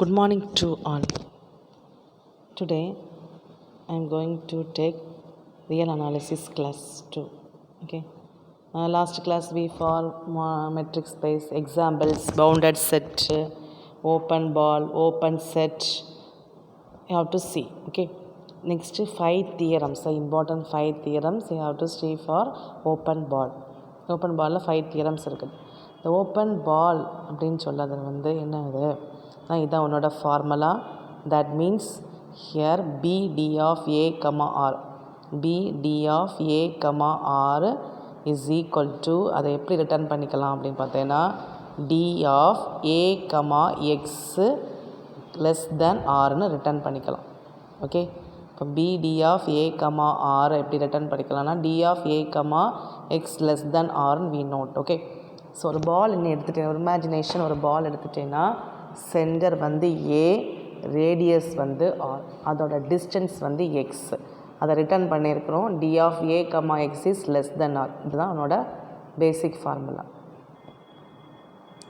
Good morning to all. Today I am going to take real analysis class 2. Okay. Last class we for metric space examples, bounded set, open ball, open set. You have to see. Okay. Next 5 theorems, the important 5 theorems you have to see for open ball. Open ball 5 theorems இருக்குது. இந்த open பால் அப்படின்னு சொல்லாத என்னது இதான் உன்னோட formula. That means here BD of A, R BD of A, R is equal to அதை எப்படி return பண்ணிக்கலாம் அப்படின்னு பார்த்தீங்கன்னா D of A, X less than Rன்னு ரிட்டர்ன் பண்ணிக்கலாம். ஓகே, இப்போ BD of A, R எப்படி ரிட்டர்ன் பண்ணிக்கலாம்னா D of A, X less than Rன்னு we note. ஓகே, ஸோ ஒரு பால் இன்னும் எடுத்துகிட்டேன், ஒரு இமேஜினேஷன் ஒரு பால் எடுத்துகிட்டேன்னா சென்டர் A, ரேடியஸ் R, அதோட டிஸ்டன்ஸ் X, அதை ரிட்டர்ன் பண்ணியிருக்கிறோம். D of A, X is less than R. இதுதான் அவனோட பேசிக் formula.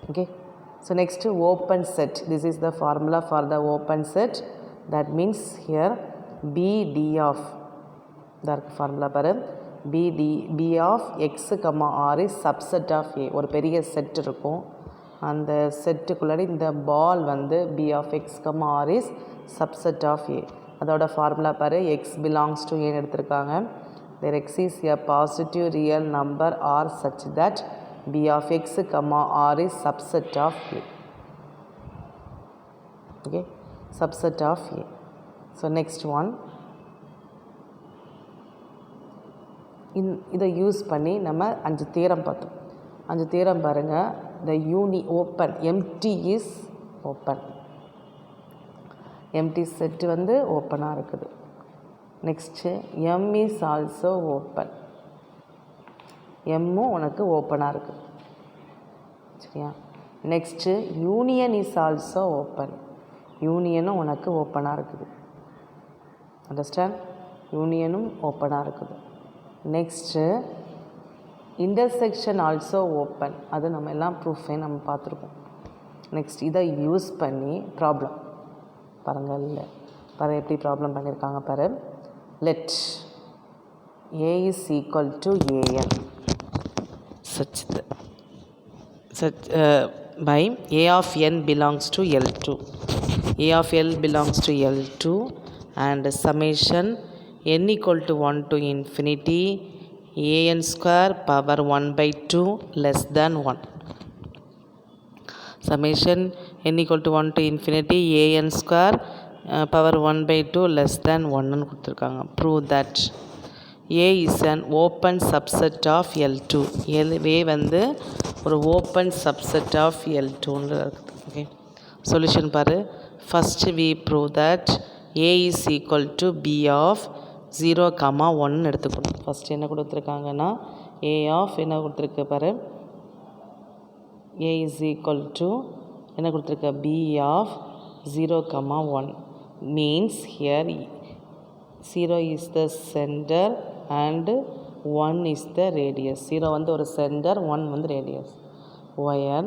Okay, so next open set. This is the formula for the open set. That means here BD of இதற்கு formula பாரு, B of X, R is subset of A. ஒரு பெரிய set இருக்கும், அந்த செட்டுக்குள்ளாடி இந்த பால் B of X, R is subset of A. அதோட formula பாரு, X belongs to A எடுத்திருக்காங்க. There X is a positive real number R such that B of X, R is subset of A. Okay, subset of A. So next one, இதை use பண்ணி நம்ம 5 theorem பார்த்தோம். 5 theorem பாருங்கள். the open empty is open, empty set ஓப்பனாக இருக்குது. Next M is also open, எம்மும் உனக்கு ஓப்பனாக இருக்குது. சரியா? Next union is also open, யூனியனும் உனக்கு ஓப்பனாக இருக்குது. அண்டர்ஸ்டாண்ட்? யூனியனும் ஓப்பனாக இருக்குது. நெக்ஸ்ட்டு இன்டர்செக்ஷன் ஆல்சோ ஓப்பன், அது நம்ம எல்லாம் ப்ரூஃபே நம்ம பார்த்துருக்கோம். நெக்ஸ்ட் இதை யூஸ் பண்ணி ப்ராப்ளம் பாருங்கள், இல்லை பாரு எப்படி ப்ராப்ளம் பண்ணியிருக்காங்க பாரு. Let A is equal to AN by A of N belongs to L2. A of L belongs to L2 and summation n equal to 1 to infinity an square power 1 by 2 less than 1. Summation n equal to 1 to infinity an square power 1 by 2 less than 1 கொடுத்துருக்காங்க. Prove that A is an open subset of L2. A ஒரு open subset of L2ன்னு இருக்குது. Okay, solution பாரு. First we prove that A is equal to B of 0, 1 எடுத்துக்கணும். First என்ன கொடுத்துருக்காங்கன்னா A of என்ன கொடுத்துருக்கு பாரு, A is equal to என்ன கொடுத்துருக்க B of 0, 1 means here 0 is the center and 1 is the radius. 0 ஒரு center, 1 radius. where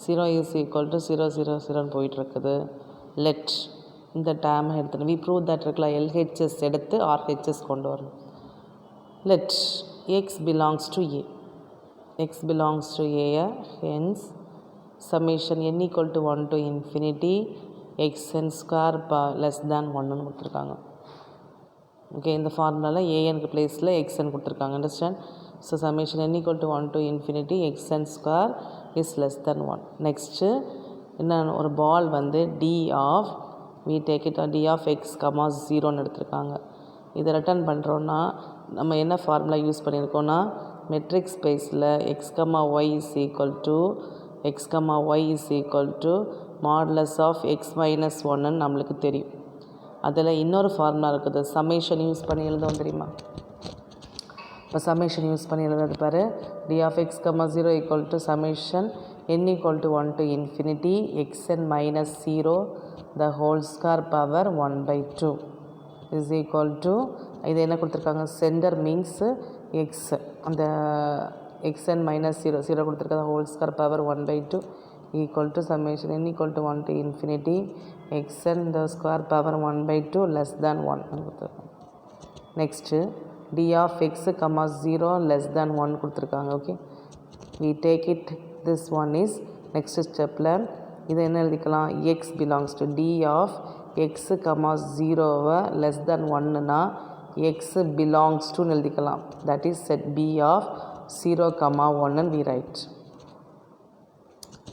0 is equal to 0, 0, 0 போயிட்டுருக்குது. let இந்த டேர்மை எடுத்துன்னு we prove that இருக்குல்ல, LHS எடுத்து RHS கொண்டு வரணும். let X belongs to A, X belongs to A, hence summation n equal to 1 to infinity xn square less than 1ன்னு கொடுத்துருக்காங்க. Okay, இந்த ஃபார்முலாவில் ஏஎனுக்கு பிளேஸில் எக்ஸ்என் கொடுத்துருக்காங்க. Understand? So summation n equal to 1 to infinity xn square is less than 1. Next என்ன, ஒரு பால் D of we take it D of X, 0ன்னு எடுத்திருக்காங்க. இதை return பண்ணுறோன்னா நம்ம என்ன ஃபார்முலா யூஸ் பண்ணியிருக்கோன்னா மெட்ரிக் ஸ்பேஸில் X, Y is equal to X, Y is equal to modulus of X minus 1ன்னு நம்மளுக்கு தெரியும். அதில் இன்னொரு ஃபார்முலா இருக்குது, சம்மேஷன் யூஸ் பண்ணி எழுதுவோம் தெரியுமா? இப்போ சம்மேஷன் யூஸ் பண்ணி எழுதுறது பாரு. D of X, 0 equal to summation n equal to 1 to infinity xn minus 0 the whole square power 1 by 2 is equal to, இது என்ன கொடுத்துருக்காங்க, சென்டர் மீன்ஸ் X, அந்த xn minus 0 கொடுத்துருக்காங்க, whole square power 1 by 2 equal to summation n equal to 1 to infinity xn the square power 1 by 2 less than 1. Next d of x comma 0 less than 1 கொடுத்துருக்காங்க. Okay, we take it, this one is next stepல இதை என்ன எழுதிக்கலாம், x belongs to d of x comma 0 less than 1னா x belongs to எழுதிக்கலாம், that is set b of 0 comma 1 and we write.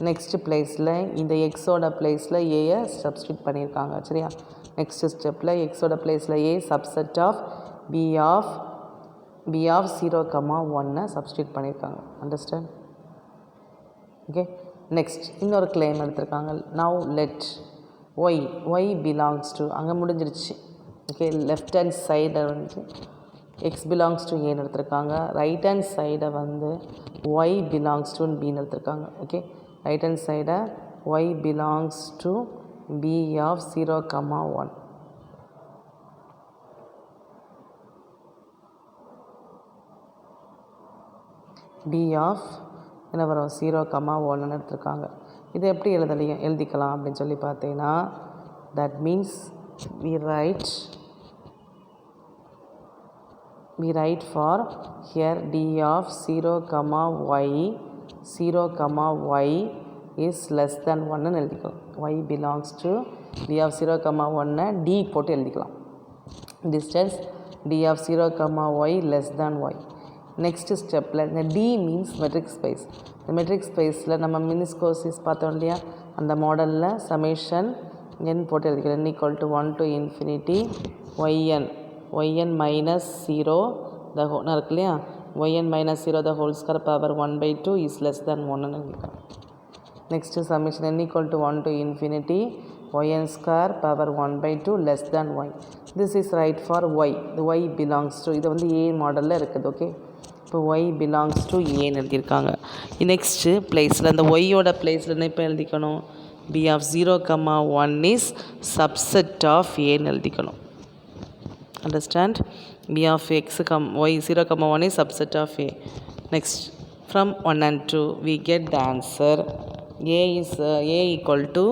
Next பிளேஸில் இந்த எக்ஸோட பிளேஸில் ஏயை substitute பண்ணியிருக்காங்க. சரியா, நெக்ஸ்ட் ஸ்டெப்பில் எக்ஸோட பிளேஸில் A subset of B of 0 comma 1 substitute பண்ணியிருக்காங்க. அண்டர்ஸ்டாண்ட்? ஓகே, நெக்ஸ்ட் இன்னொரு கிளைம் எடுத்திருக்காங்க. Now let Y belongs to, அங்கே முடிஞ்சிருச்சு. ஓகே, லெஃப்ட் ஹேண்ட் சைடை வந்து எக்ஸ் பிலாங்ஸ் டு ஏன்னு எடுத்திருக்காங்க, ரைட் ஹேண்ட் சைடை வந்து ஒய் பிலாங்ஸ் டுன்னு பின்னு எடுத்திருக்காங்க. Okay, right hand side y belongs to b of 0 comma 1. b of என்ன வரும் 0 comma 1 எடுத்துருக்காங்க. இது எப்படி எழுதிக்கலாம் அப்படின்னு சொல்லி பார்த்தீங்கன்னா, that means we write for here d of 0 comma y 0 comma y is less than 1 எழுதிக்கலாம். y belongs to d of 0 comma 1 d போட்டு எழுதிக்கலாம். distance d of 0 comma y less than y. Next ஸ்டெப்பில் இந்த d means metric space. இந்த matric ஸ்பேஸில் நம்ம மினிஸ்கோசிஸ் பார்த்தோம் இல்லையா, அந்த மாடலில் சமேஷன் n போட்டு எழுதிக்கலாம். n equal to 1 to infinity yn minus 0 the whole இருக்கு இல்லையா, yn minus 0 the whole square power 1 by 2 is less than 1 எழுதிக்கலாம். Next summation n equal to 1 to infinity yn square power 1 by 2 less than y. this is right for y. the y belongs to, இது வந்து a மாடலில் இருக்குது. Okay, இப்போ y belongs to ஏன்னு எழுதியிருக்காங்க. Next பிளேஸில் அந்த ஒய்யோட பிளேஸில் என்ன இப்போ எழுதிக்கணும், b of 0 comma 1 is subset of ஏன்னு எழுதிக்கணும். Understand? b of x y 0 comma 1 is subset of a. Next, from 1 and 2 we get the answer a is a equal to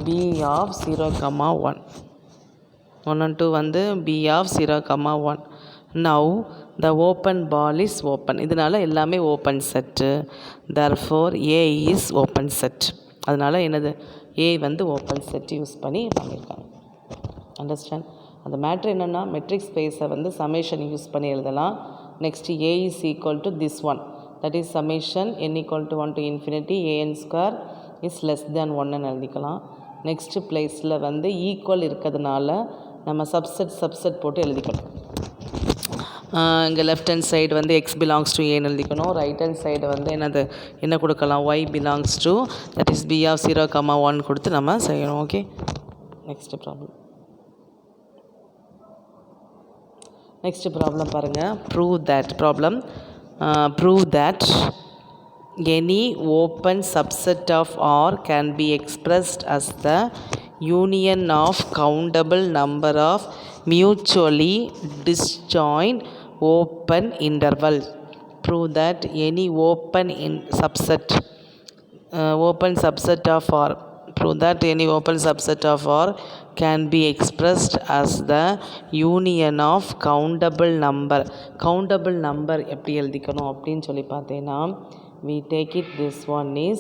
b of 0 comma 1. 1 and 2 வந்து b of 0 comma 1. now the open ball is open, இதனால எல்லாமே open set, therefore a is open set. அதனால என்னது, a வந்து open set use பண்ணி பண்ணியிருக்காங்க. Understand? அந்த matter என்னென்னா, மெட்ரிக் ஸ்பேஸை வந்து சமேஷன் யூஸ் பண்ணி எழுதலாம். Next a is equal to this one, that is summation n equal to 1 to infinity an square is less than 1 எழுதிக்கலாம். நெக்ஸ்ட் பிளேஸில் வந்து ஈக்குவல் இருக்கிறதுனால நம்ம சப்செட் போட்டு எழுதிக்கணும். இங்கே லெஃப்ட் ஹேண்ட் சைடு வந்து x belongs to ஏன்னு எழுதிக்கணும், ரைட் ஹேண்ட் சைடு வந்து என்ன கொடுக்கலாம், y belongs to, that is b of 0 comma 1 கொடுத்து நம்ம செய்யணும். Okay, next problem. Next problem பாருங்கள். prove that any open subset of R can be expressed as the union of countable number of mutually disjoint open intervals. prove that any open subset of R can be expressed as the union of countable number. countable number எப்படி எழுதிக்கணும் அப்படின்னு சொல்லி பார்த்தீங்கன்னா, we take it, this one is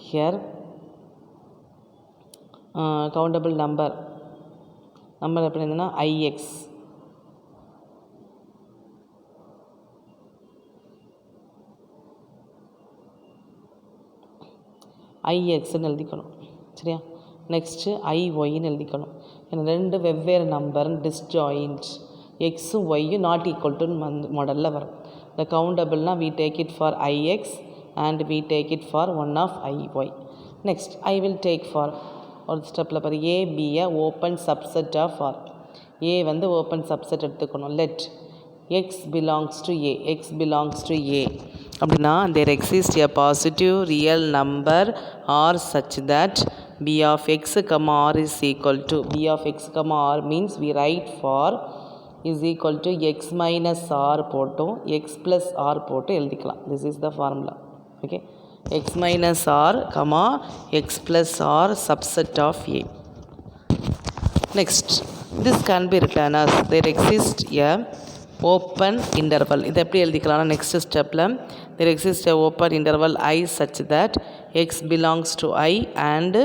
here countable number எப்படி இருந்ததுன்னா ix, ixன்னு எழுதிக்கணும். சரியா, next ஐஒய்ன்னு எழுதிக்கணும். ஏன்னா ரெண்டு வெவ்வேறு நம்பர் டிஸ்ஜாயிண்ட், எக்ஸும் ஒய்யும் நாட் ஈக்குவல் டு மாடலில் வரும். இந்த கவுண்டபிள்னால் we take it for ix and we take it for one of iy. Next I will take for ஒரு ஸ்டெப்பில் பாரு, ஏ பியை ஓப்பன் சப்செட் ஆஃப் ஆர். ஏ வந்து ஓப்பன் சப்செட் எடுத்துக்கணும். Let x belongs to a அப்படின்னா there exists a positive real number r such that b of x comma r is equal to, b of x comma r means we write for is equal to x minus r போட்டும் x plus r போட்டு எழுதிக்கலாம். this is the formula. okay, x minus r, comma, x plus r subset of A. Next, this can be written as there exists a open interval. இது எப்படி எழுதிக்கலாம்? Next ஸ்டெப்பில் there exists a open interval I such that x belongs to I and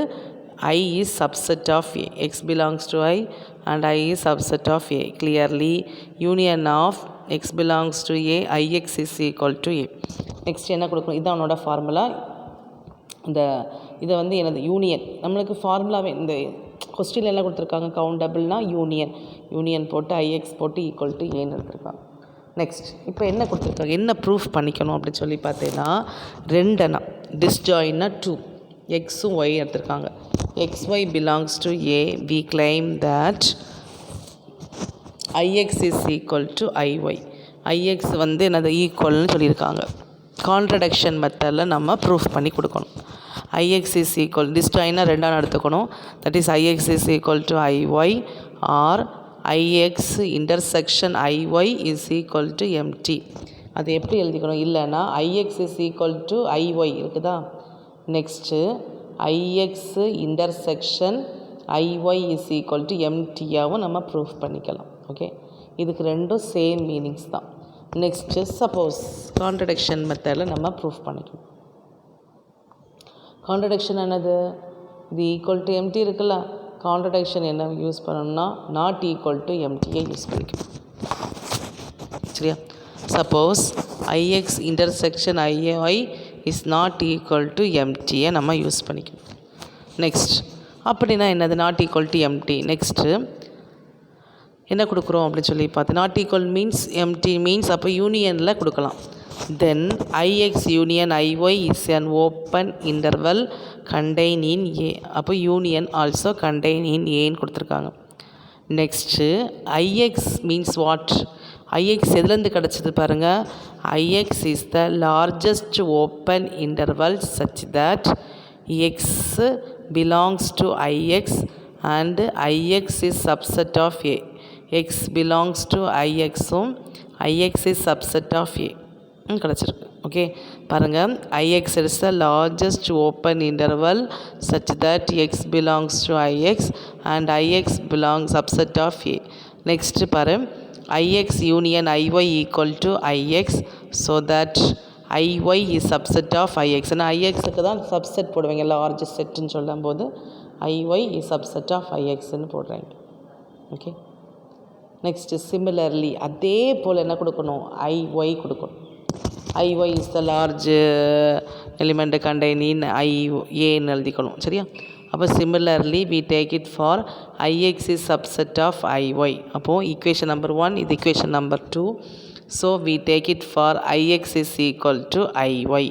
I is subset of A. x belongs to I and I is subset of A. Clearly, union of x belongs to A, Ix is equal to A. Next என்ன கொடுக்கணும்? இதுதான் அவனோட formula. இதை வந்து எனது union நம்மளுக்கு ஃபார்முலாவே இந்த கொஸ்டினில் என்ன கொடுத்துருக்காங்க? கவுண்டபிள்னால் யூனியன் போட்டு ஐஎக்ஸ் போட்டு ஈக்குவல் டு ஏன்னு எடுத்துருக்காங்க. நெக்ஸ்ட் இப்போ என்ன கொடுத்துருக்காங்க? என்ன ப்ரூஃப் பண்ணிக்கணும் அப்படின்னு சொல்லி பார்த்தீங்கன்னா, ரெண்டுனா டிஸ்ஜாயின்னா 2 எக்ஸும் ஒய் எடுத்திருக்காங்க. X Y belongs to A, we claim that IX is equal to IY. IX வந்து என்னது ஈக்குவல்னு சொல்லியிருக்காங்க. கான்ட்ரடிக்ஷன் மெத்தடில் நம்ம ப்ரூஃப் பண்ணி கொடுக்கணும். ix is equal, டிஸ்ஜாயின்னா ரெண்டான எடுத்துக்கணும். That is ix is equal to iy or ix intersection iy is equal to mt. அது எப்படி எழுதிக்கணும்? இல்லைன்னா ix is equal to iy இருக்குதா? Next ix intersection iy is equal to mtயாகவும் நம்ம ப்ரூஃப் பண்ணிக்கலாம். Okay, இதுக்கு ரெண்டும் சேம் மீனிங்ஸ் தான். நெக்ஸ்ட்டு சப்போஸ் கான்ட்ரடிக்ஷன் மெத்தடில் நம்ம ப்ரூஃப் பண்ணிக்கணும். கான்ட்ரடிக்ஷன் என்னது? இது ஈக்குவல் டு எம்டி இருக்குல்ல, கான்ட்ரடிக்ஷன் என்ன யூஸ் பண்ணணும்னா நாட் ஈக்குவல் டு எம்டியை யூஸ் பண்ணிக்கணும். சரியா? Suppose I X intersection I Y is not equal to எம்டியை நம்ம யூஸ் பண்ணிக்கணும். நெக்ஸ்ட் அப்படின்னா என்னது? Not equal to empty. Next என்ன கொடுக்குறோம் அப்படின்னு சொல்லி பார்த்து, not equal means empty means அப்போ யூனியனில் கொடுக்கலாம். Then Ix union Iy is an open interval contained in A. அப்போ union also contained in A ன்னு கொடுத்துருக்காங்க. Next Ix means what? Ix எதுலேருந்து கிடச்சிது பாருங்கள். Ix is the largest open interval such that x belongs to Ix and Ix is subset of A. x belongs to Ixும் Ix is subset of A கிடச்சிருக்கு. Okay, பாருங்கள். Ix is the largest open interval such that x belongs to Ix and Ix belongs subset of A. Next பாரு, Ix union Iy equal to Ix so that Iy is subset of Ix. ஏன்னா Ixக்கு தான் subset போடுவாங்க, large செட்டுன்னு சொல்லும் போது Iy is subset of Ixன்னு போடுறாங்க. Okay, next similarly அதே போல் என்ன கொடுக்கணும்? Iy கொடுக்கணும். Iy is the large element contained in ஏன்னு எழுதிக்கணும். சரியா? அப்போ similarly we take it for Ix is subset of Iy. அப்போது equation number 1 இது equation number 2. So we take it for Ix is equal to Iy.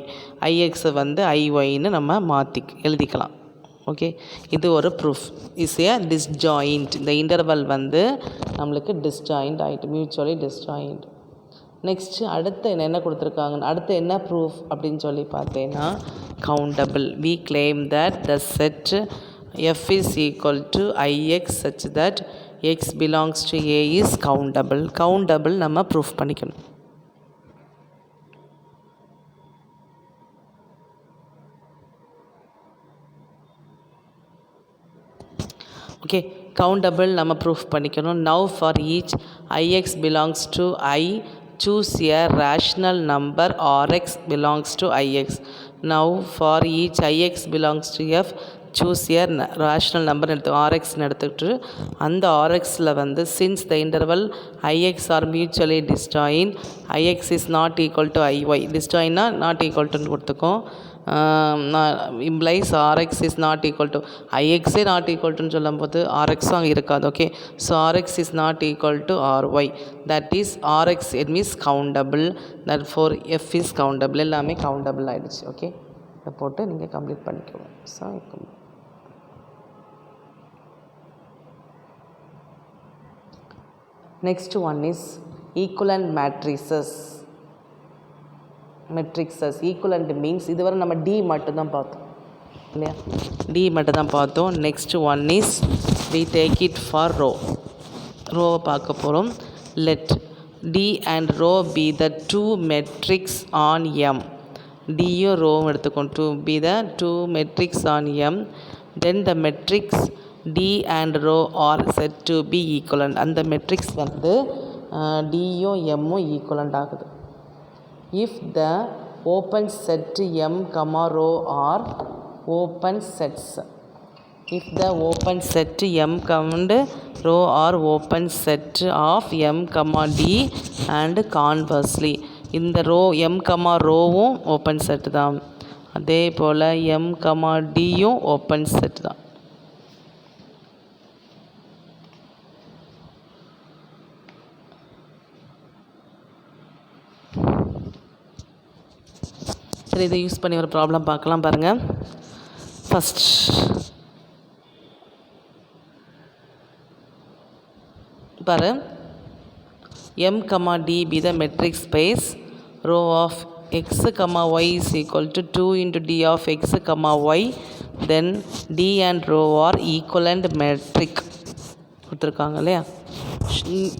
Ix வந்து Iyன்னு நம்ம மாற்றி எழுதிக்கலாம். ஓகே, இது ஒரு ப்ரூஃப். Is a disjoint. இந்த இன்டர்வல் வந்து நம்மளுக்கு டிஸ்ஜாயிண்ட் ஆகிட்டு, மியூச்சுவலி டிஸ்ஜாயிண்ட். நெக்ஸ்ட்டு அடுத்து என்ன கொடுத்துருக்காங்க? அடுத்து என்ன ப்ரூஃப் அப்படின்னு சொல்லி பார்த்தேன்னா countable. We claim that the set F is equal to IX such that X belongs to A is countable. Countable நம்ம ப்ரூஃப் பண்ணிக்கணும். ஓகே, கவுண்டபிள் நம்ம ப்ரூஃப் பண்ணிக்கணும். Now for each IX belongs to I choose a rational number Rx belongs to Ix. Now for each Ix belongs to F, choose a rational number Rx எடுத்துக்கிட்டு அந்த Rxல வந்து since the interval Ix are mutually disjoint, Ix is not equal to Iy. disjointனா not equal to கொடுத்துக்கோம். implies Rx is not equal to Ix not equal to சொல்லும்போது Rx அங்கே இருக்காது. Okay, so Rx is not equal to Ry. that is Rx it means countable, therefore F is countable. எல்லாமே countable ஆகிடுச்சு. Okay, இதை போட்டு நீங்கள் complete பண்ணிக்கணும். So next one is equivalent matrices. Equivalent means இதுவரை நம்ம டி மட்டும்தான் பார்த்தோம் இல்லையா? டி மட்டும் தான் பார்த்தோம். Next one is we take it for ரோவை பார்க்க போகிறோம். Let D and rho be the two metrics on M. டியும் ரோவும் எடுத்துக்கோம் to be the two metrics on M, then the metrics D and row are said to be equivalent. அந்த metrics வந்து டியும் எம்மும் equivalent ஆகுது. if the open set M, row are open sets. if the open set M and row are open set of M, D and conversely. இந்த row M, ரோவும் open set தான். அதே போல் M, Dயும் open set தான். சரி, இதை use பண்ணி ஒரு problem பார்க்கலாம் பாருங்கள். ஃபஸ்ட் பாரு, M, D be the metric space, row of x, y is equal to 2 into D of x, y, then D and row are equivalent metric கொடுத்துருக்காங்க இல்லையா.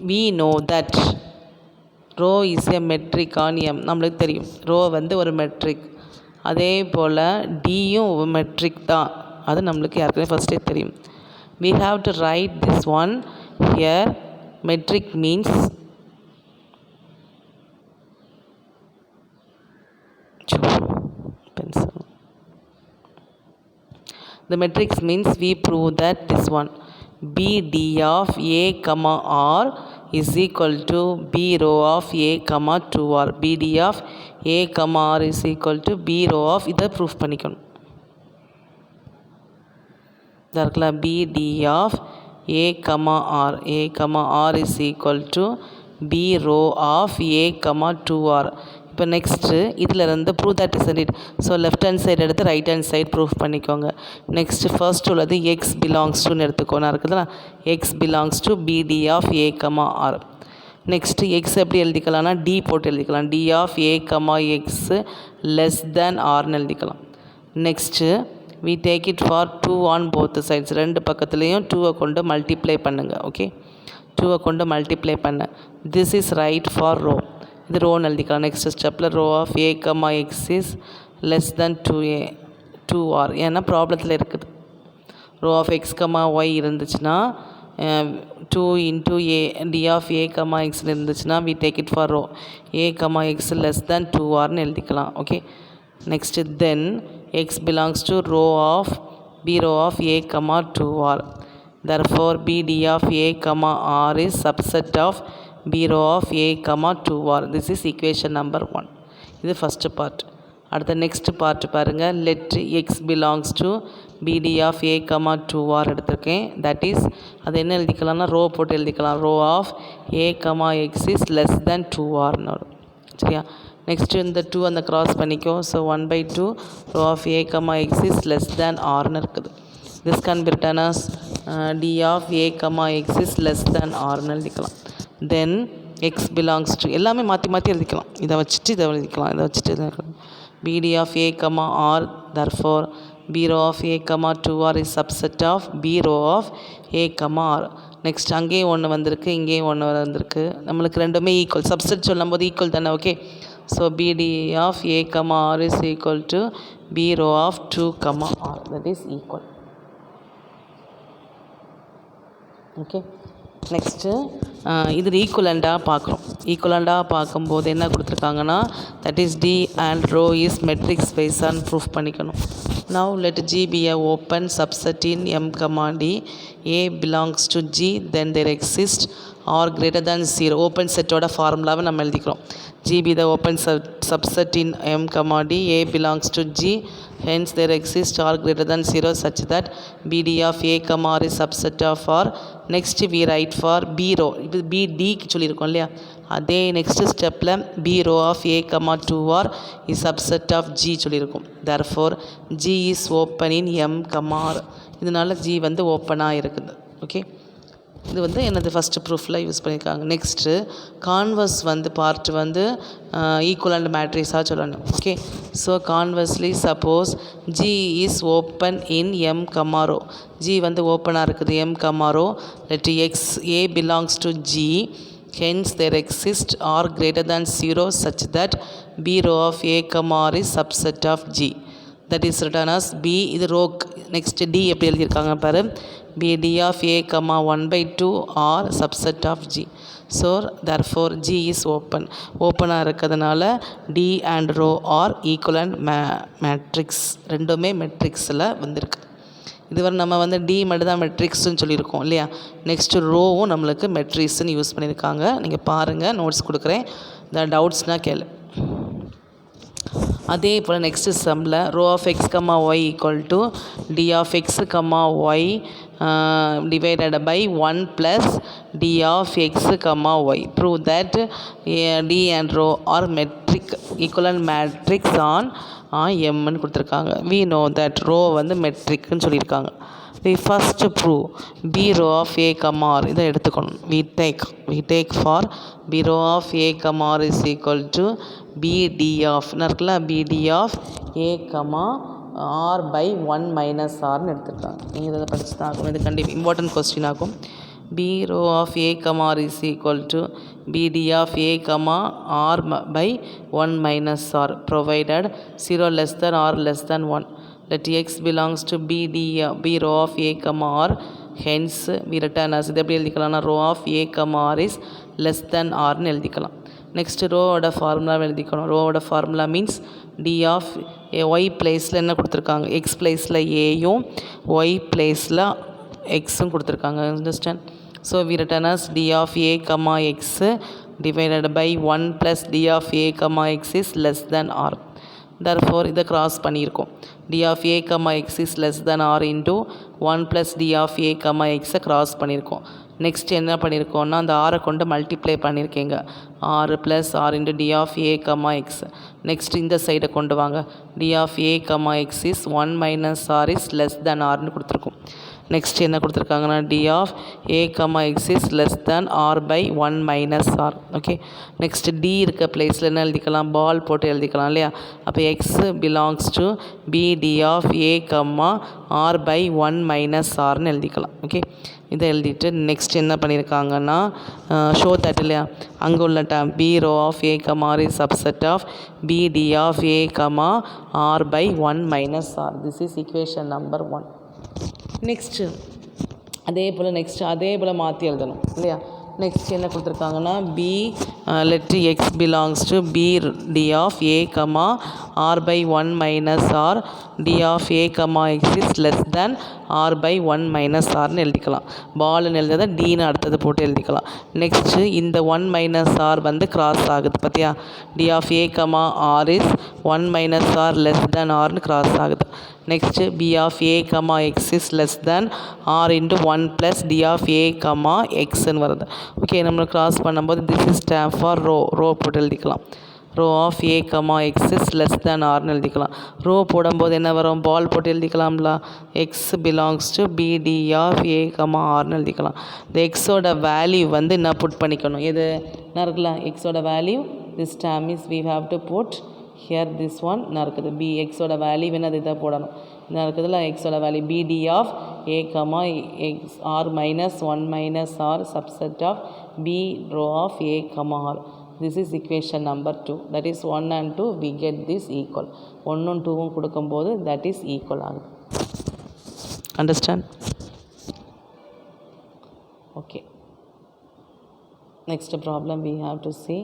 we know that row is a metric on M. நம்மளுக்கு தெரியும் row வந்து ஒரு matric. அதே போல் டியும் ஒரு matric தான். அது நம்மளுக்கு ஏற்கனவே ஃபஸ்ட்டே தெரியும். we have to write this one here. metric means pencil. The matrix means we prove that this one B D of A, R is equal to B row of A, 2R. B D of A, R is equal to B row of, இதை proof பண்ணிக்கணும். இதாக இருக்கலாம். B D of A, R. A, R is equal to B row of A, 2R. இப்போ next இதில் இருந்து prove that is it. So left hand side எடுத்து right hand side proof பண்ணிக்கோங்க. Next first உள்ளது X belongs டுன்னு எடுத்துக்கோனா இருக்குதுல்ல. X belongs to B D of A, R. Next X எப்படி எழுதிக்கலாம்னா டி போட்டு எழுதிக்கலாம். D of A, X less than ஆர்னு எழுதிக்கலாம். நெக்ஸ்ட்டு we take it for 2 on both sides. ரெண்டு பக்கத்துலேயும் 2 கொண்டு மல்டிப்ளை பண்ணுங்கள். ஓகே, 2 கொண்டு மல்டிப்ளை பண்ண. This is right for rho. இது ரோன்னு எழுதிக்கலாம். நெக்ஸ்ட் ஸ்டெப்பில் rho of A, X is less than 2R. ஏன்னா ப்ராப்ளத்தில் இருக்குது. ரோ ஆஃப் எக்ஸ், ஒய் இருந்துச்சுன்னா 2 into A, D of A, X இருந்துச்சுன்னா we take it for row A, X less than 2R எழுதிக்கலாம். Okay, next then X belongs to row of B row of A, 2R. Therefore B D of A, R is subset of B row of A, 2R. This is equation number 1. இது first part. அடுத்த next part பாருங்கள். let x belongs to BD of A, 2R எடுத்திருக்கேன். That is அது என்ன எழுதிக்கலாம்னா rho போட்டு எழுதிக்கலாம். Rho of A, X is less than 2Rன்னு வரும். சரியா. நெக்ஸ்ட்டு இந்த 2 அந்த க்ராஸ் பண்ணிக்கோ. So 1/2 rho of A, X is less than Rன்னு இருக்குது. This can be written as D of A, X is less than Rன்னு எழுதிக்கலாம். தென் x belongs to எல்லாமே மாற்றி மாற்றி எழுதிக்கலாம். இதை வச்சுட்டு இதை எழுதிக்கலாம், இதை வச்சுட்டு இதை எழுதிக்கலாம். BD of A, R. Therefore B row of A, 2R is subset of B row of A, R. Next அங்கேயும் ஒன்று வந்திருக்கு, இங்கேயும் ஒன்று வந்திருக்கு. நம்மளுக்கு ரெண்டுமே ஈக்குவல். சப்செட் சொல்லும் போது ஈக்குவல் தானே. Okay, so BD of A, R is equal to B row of 2, R. That is equal. Okay, next இது ஈக்குவலண்டாக பார்க்குறோம். ஈக்குவலண்டாக பார்க்கும்போது என்ன கொடுத்துருக்காங்கன்னா that is D and rho is metric ஸ்பேஸான்னு ப்ரூஃப் பண்ணிக்கணும். Now let G be a open subset in M, D. A belongs to G, then there exists or greater than 0. Open செட்டோட ஃபார்முலாவை நம்ம எழுதிக்கிறோம். G be the open subset in M, D. A belongs to G, hence there exists or greater than 0 such that BD of A, R is subset of R. Next we write for B row. இது BDக்கு சொல்லியிருக்கோம் இல்லையா. அதே next ஸ்டெப்பில் B row of A, 2R is subset of G சொல்லியிருக்கோம். therefore G is open in M, R. இதனால் G வந்து ஓப்பனாக இருக்குது. ஓகே, இது வந்து எனது ஃபஸ்ட்டு ப்ரூஃபில் யூஸ் பண்ணியிருக்காங்க. நெக்ஸ்ட்டு கான்வர்ஸ் வந்து பார்ட் வந்து ஈக்குவலண்ட் மேட்ரிக்ஸாக சொல்லணும். Okay, so conversely suppose G is open in M, G வந்து ஓப்பனாக இருக்குது M, let X A belongs to G, Hence there exists r greater than 0 such that B row of A comma r is subset of G. That is written as B இது row. Next D எப்படி எழுதியிருக்காங்க பாரு. B D of A comma 1/2 r subset of G. So therefore G is open. ஓப்பனாக இருக்கிறதுனால D and row are equivalent matrix. ரெண்டுமே மெட்ரிக்ஸில் வந்திருக்கு. இதுவரை நம்ம வந்து டி மட்டும் தான் மெட்ரிக்ஸ்ன்னு சொல்லியிருக்கோம் இல்லையா. நெக்ஸ்ட்டு ரோவும் நம்மளுக்கு மெட்ரிக்ஸ்ன்னு யூஸ் பண்ணியிருக்காங்க. நீங்கள் பாருங்கள், நோட்ஸ் கொடுக்குறேன், இந்த டவுட்ஸ்னால் கேளு. அதே போல் நெக்ஸ்ட்டு சம்மில் rho of X comma Y equal to D of X comma Y divided by 1 plus d of x comma y. Prove that d and rho are metric equivalent matrix on mன்னு கொடுத்துருக்காங்க. we know that rho வந்து மெட்ரிக்னு சொல்லியிருக்காங்க. we first prove b row of a comma r இதை எடுத்துக்கணும். we take for b row of a comma r is equal to b d of இருக்குல்ல b d of a comma r by 1 minus rன்னு எடுத்துருக்காங்க. நீங்கள் இதை படிச்சு தான் ஆகும். இது கண்டிப்பாக இம்பார்ட்டன்ட் கொஸ்டின் ஆகும். b row of a comma r is equal to b d of a comma r by 1 minus r provided 0 less than or less than 1. Let x belongs to b row of a comma r. Hence we return as இது எப்படி எழுதிக்கலாம்னா row of a comma r is less than rன்னு எழுதிக்கலாம். Next ரோவோட formula எழுதிக்கணும். ரோவோட formula means D of Y பிளேஸில் என்ன கொடுத்துருக்காங்க, எக்ஸ் பிளேஸில் ஏயும் ஒய் பிளேஸில் எக்ஸும் கொடுத்துருக்காங்க. Understand? So we written as D of A comma X divided by 1 plus D of A comma X is less than R. therefore இதை கிராஸ் பண்ணியிருக்கோம். D of A comma X is less than R into 1 plus D of A comma எக்ஸை cross பண்ணியிருக்கோம். Next என்ன பண்ணியிருக்கோன்னா அந்த ஆரை கொண்டு multiply பண்ணியிருக்கீங்க. R plus R into D of A comma X. Next இந்த சைடை கொண்டு வாங்க. D of A comma X is 1 minus R is less than ஆர்னு கொடுத்துருக்கோம். நெக்ஸ்ட் என்ன கொடுத்துருக்காங்கன்னா D of A comma X is less than R by 1 minus R. Okay, next D இருக்க பிளேஸில் என்ன எழுதிக்கலாம், பால் போட்டு எழுதிக்கலாம் இல்லையா. அப்போ X belongs to B D of A comma R by 1 minus ஆர்னு எழுதிக்கலாம். ஓகே, இதை எழுதிட்டு நெக்ஸ்ட் என்ன பண்ணியிருக்காங்கன்னா ஷோ தட் இல்லையா, அங்கே உள்ள டேம் B rho of A comma R is subset of B D of A comma R by 1 minus R. This is equation number 1. Next அதே போல் மாற்றி எழுதணும் இல்லையா. நெக்ஸ்ட் என்ன கொடுத்துருக்காங்கன்னா B let X belongs to B D of A comma R by 1 minus R D of A comma X is less than R by 1 minus ஆர்னு எழுதிக்கலாம். பால்னு எழுதுறத டீன்னு அடுத்தது போட்டு எழுதிக்கலாம். நெக்ஸ்ட்டு இந்த 1 மைனஸ் ஆர் வந்து கிராஸ் ஆகுது பார்த்தியா. D of A comma R is 1 minus R less than ஆர்னு கிராஸ் ஆகுது. Next B of A comma X is less than R into 1 plus D of A comma எக்ஸ்ன்னு வருது. Okay, நம்ம cross பண்ணும்போது this is stand for rho போட்டு எழுதிக்கலாம். Rho of A comma X is less than ஆர்னு எழுதிக்கலாம். Rho போடும்போது என்ன வரும், பால் போட்டு எழுதிக்கலாம்ல. X belongs to B D of A comma ஆர்னு எழுதிக்கலாம். இந்த எக்ஸோட வேல்யூ வந்து என்ன புட் பண்ணிக்கணும், எது என்ன இருக்குல்ல, எக்ஸோட value this time is we have to put here this one என்ன இருக்குது, பி எக்ஸோட வேல்யூ வேணால் இதை போடணும். என்ன இருக்குதுல்ல, எக்ஸோட value B D of A comma X R minus 1 minus R subset of B rho of A comma R. This is equation number 2. That is 1 and 2 we get this equal. 1 and 2 கொடுக்கும்போது that is equal ஆகுது. Understand? Okay. Next problem we have to see.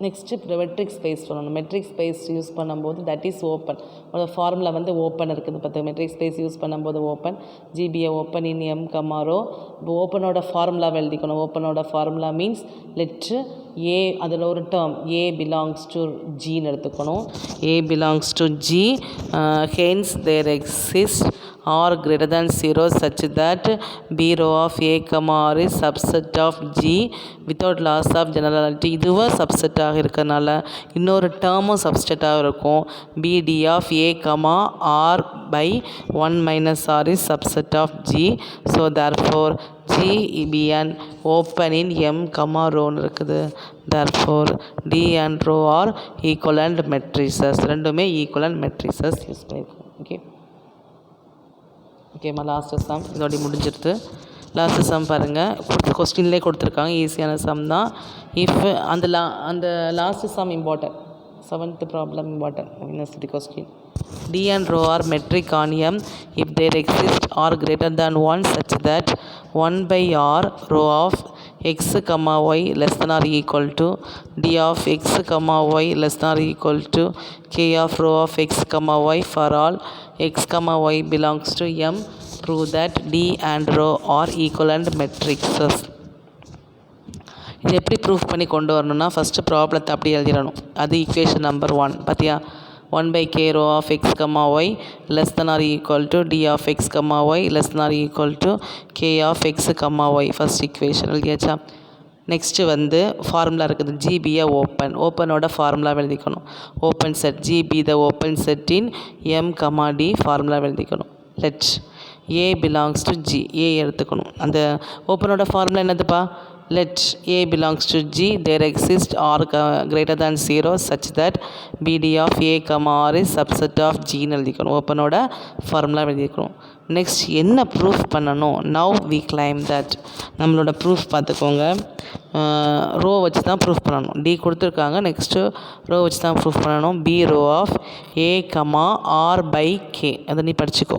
Next metric space பண்ணணும். Metric space use பண்ணும்போது that is open. ஒரு formula வந்து open இருக்குது பார்த்து. மெட்ரிக் space use பண்ணும்போது open G be a open in M comma rho. இப்போ ஓப்பனோட ஃபார்முலாவை எழுதிக்கணும். ஓப்பனோட ஃபார்முலா மீன்ஸ் லெட்ரு ஏ, அதில் ஒரு டேர்ம் ஏ பிலாங்ஸ் டு ஜின்னு எடுத்துக்கணும். A belongs to G, hence there exist r greater than 0 such that b row of a comma r is subset of g without loss of generality. இதுவும் subset ஆக இருக்கிறதுனால இன்னொரு டேர்மும் சப்செட்டாக இருக்கும். b d of a comma r by 1 minus r is subset of g. So therefore g be an open in m comma row இருக்குது. therefore d and row are equivalent matrices. ரெண்டுமே equivalent matrices use பண்ணியிருக்கோம். Okay, ஓகேம்மா, last some இதோட முடிஞ்சிருது. Last some பாருங்கள், கொஸ்டின்லேயே கொடுத்துருக்காங்க, ஈஸியான some தான். இஃப் அந்த last some important, 7th problem important university question. D and rho are metric on M if there exist r greater than 1 such that 1 by r rho of x comma y less than or equal to d of x comma y less than or equal to k of rho of x comma y for all x comma y belongs to M. Prove that D and rho are equivalent matrices. இது எப்படி proof பண்ணி கொண்டு வரணும்னா, first ப்ராப்ளத்தை அப்படி எழுதிடணும். அது equation number 1 பார்த்தியா. 1 by k rho of x comma y less than or equal to d of x comma y less than or equal to k of x comma y. First equation எழுதியாச்சா. Next formula இருக்குது, ஜிபியை ஓப்பனோட formula எழுதிக்கணும். Open set G be the open set in M comma D formula எழுதிக்கணும். Let A belongs to G, A எடுத்துக்கணும். அந்த ஓப்பனோட ஃபார்முலா என்னதுப்பா, let A belongs to G, there exists R greater than 0 such that BD of A, R is subset of G எழுதிக்கணும். ஓப்பனோட formula எழுதிக்கணும். Next என்ன ப்ரூஃப் பண்ணணும், நவ் வி கிளைம் தட். நம்மளோட ப்ரூஃப் பார்த்துக்கோங்க, ரோ வச்சு தான் ப்ரூஃப் பண்ணணும். டி கொடுத்துருக்காங்க, நெக்ஸ்ட்டு ரோ வச்சு தான் ப்ரூஃப் பண்ணணும். B rho of A, R by K, அதை நீ படிச்சுக்கோ.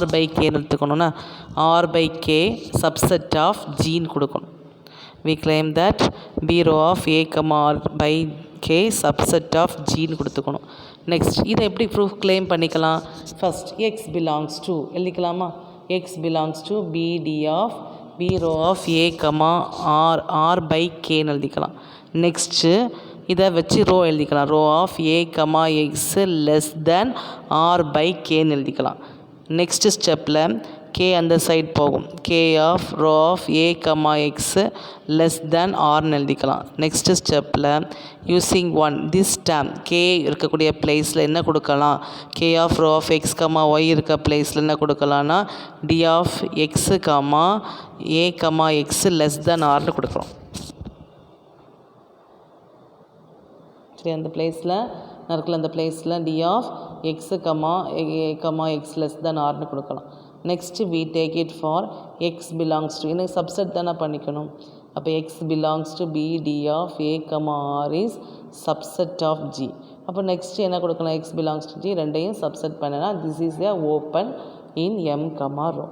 R by K எடுத்துக்கணும்னா R by K subset of G கொடுக்கணும். We claim that B row of A, R by K subset of G கொடுத்துக்கணும். Next இதை எப்படி proof claim பண்ணிக்கலாம், first X belongs to எழுதிக்கலாமா. X belongs to B D of B rho of A R by கேன்னு எழுதிக்கலாம். Next இதை வச்சு rho எழுதிக்கலாம். Rho of A X less than R by கேன்னு எழுதிக்கலாம். நெக்ஸ்ட் ஸ்டெப்பில் கே அந்த சைட் போகும். K of rho of A X less than ஆர்னு எழுதிக்கலாம். நெக்ஸ்ட் ஸ்டெப்பில் யூஸிங் திஸ் டேம் கே இருக்கக்கூடிய பிளேஸில் என்ன கொடுக்கலாம், K of rho of X Y இருக்க பிளேஸில் என்ன கொடுக்கலான்னா D of X A X less than ஆர்னு கொடுக்குறோம். சரி, அந்த பிளேஸில் நறுக்கல, அந்த பிளேஸில் D of X X less than ஆர்னு கொடுக்கலாம். Next we take it for X belongs to, எனக்கு சப்செட் தானே பண்ணிக்கணும். அப்போ X belongs to B D of A R is subset of G. அப்போ நெக்ஸ்ட்டு என்ன கொடுக்கலாம், எக்ஸ் பிலாங்ஸ் டு ஜி ரெண்டையும் சப்செட் பண்ணனா this is a open in M rho.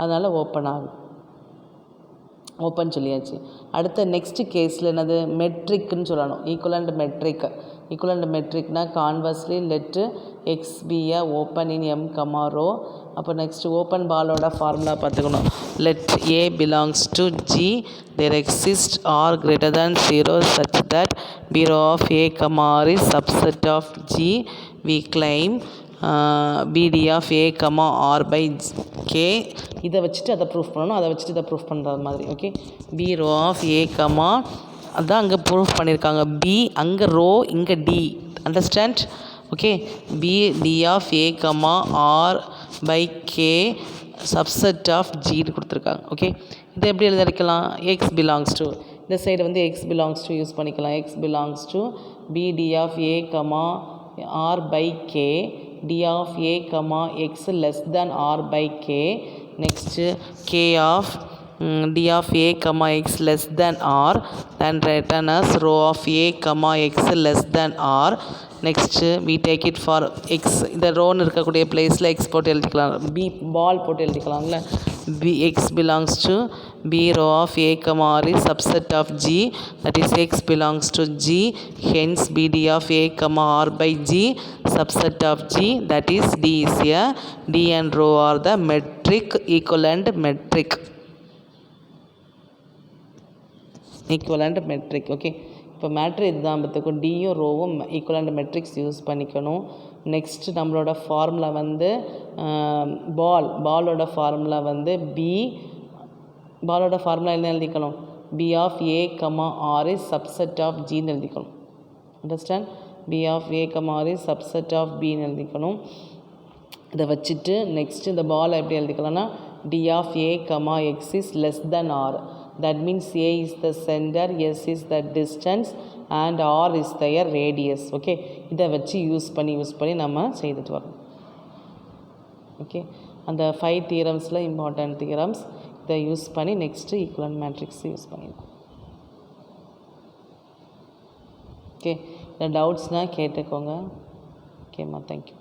அதனால் ஓப்பன் ஆகும். ஓப்பன் சொல்லியாச்சு. அடுத்த நெக்ஸ்ட் கேஸில் என்னது, மெட்ரிக்னு சொல்லணும். ஈக்குவலண்ட் மெட்ரிக்னா conversely let X be a open in M rho. அப்போ நெக்ஸ்ட் ஓப்பன் பாலோட ஃபார்முலா பார்த்துக்கணும். Let A belongs to G, there exist R greater than 0 such that B rho of A R is subset of G. We claim B D of A R by K. இதை வச்சுட்டு அதை proof பண்ணணும், அதை வச்சுட்டு இதை proof பண்ணுறது மாதிரி. Okay, B rho of A அதான் அங்கே ப்ரூஃப் பண்ணியிருக்காங்க. பி அங்கே ரோ, இங்கே D. Understand? Okay, B D of A R by K subset of ஜின்னு கொடுத்துருக்காங்க. ஓகே, இதை எப்படி எழுதிக்கலாம், எக்ஸ் பிலாங்ஸ் டு, இந்த side X belongs to use பண்ணிக்கலாம். X belongs to B D of A R by K D of A X less than R by K. Next K of D of A X less than R then written as row of a X less than R. Next we take it for X, இந்த ரோன்னு இருக்கக்கூடிய பிளேஸில் X போட்டு எழுதிக்கலாம். B ball போட்டு எழுதிக்கலாம்ல. B X belongs to B rho of A R is subset of G, that is X belongs to G, hence B D of A R by G subset of G, that is D is a D and rho are the metric equivalent metric. Okay, இப்போ மேட்ரு இதுதான் பார்த்துக்கோ. டியும் ரோவும் equivalent metrics use பண்ணிக்கணும். Next நம்மளோட formula பாலோட formula B, பாலோட ஃபார்முலா என்ன எழுதிக்கணும், B of A R is subset of ஜின்னு எழுதிக்கணும். Understand? B of A R is subset of பின்னு எழுதிக்கணும். இதை வச்சுட்டு நெக்ஸ்ட்டு இந்த பாலை எப்படி எழுதிக்கலாம்னா D of A X is less than R. That means A is the centre, S is the distance and R is their radius. Okay, இதை வச்சு யூஸ் பண்ணி நம்ம செய்துட்டு வரோம். ஓகே, அந்த 5 தியரம்ஸில் இம்பார்ட்டன்ட் தியரம்ஸ் இதை யூஸ் பண்ணி நெக்ஸ்ட்டு ஈக்குவலன்ட் மேட்ரிக்ஸ் யூஸ் பண்ணியிருக்கோம். ஓகே, இந்த டவுட்ஸ்னால் கேட்டுக்கோங்க. ஓகேம்மா, தேங்க்யூ.